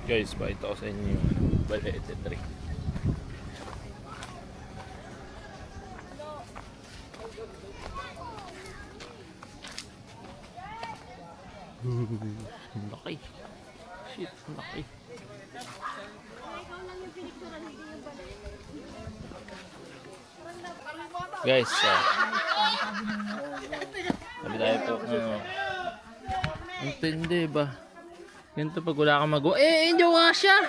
Guys, pakita ko sa inyo yung Balete tree. Ang laki. Shit, ang laki. Guys, sabi tayo po, ang tindi ba? Ganito pag wala kang magawa. Hindi ko siya!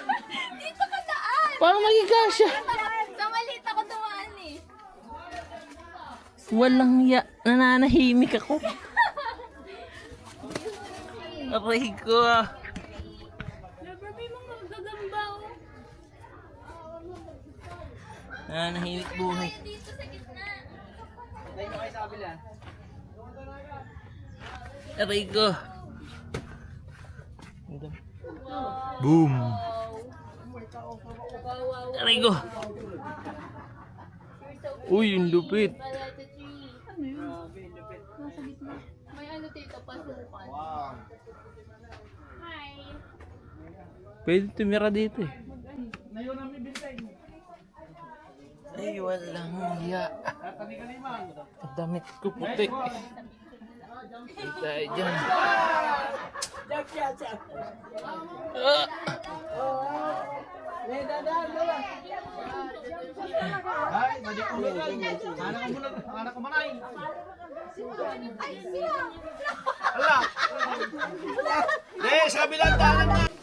Dito ka daan! Paano maging kasya? Sa maliit ako dumaan eh. Walang ya. Nananahimik ako. Aray ko ah. Never may mga gagamba oh. Nananahimik buhay. Dito sa gitna. Aray ko. Boom. Aray ko. Uy, yung lupit. Balete tree. Nasa gitna. May ano dito, pasukan. Hi. Pwede tumira dito eh. Ay, walang hiya. Ang damit ko puti. Ay tayo dyan. Sa kabilang daan na.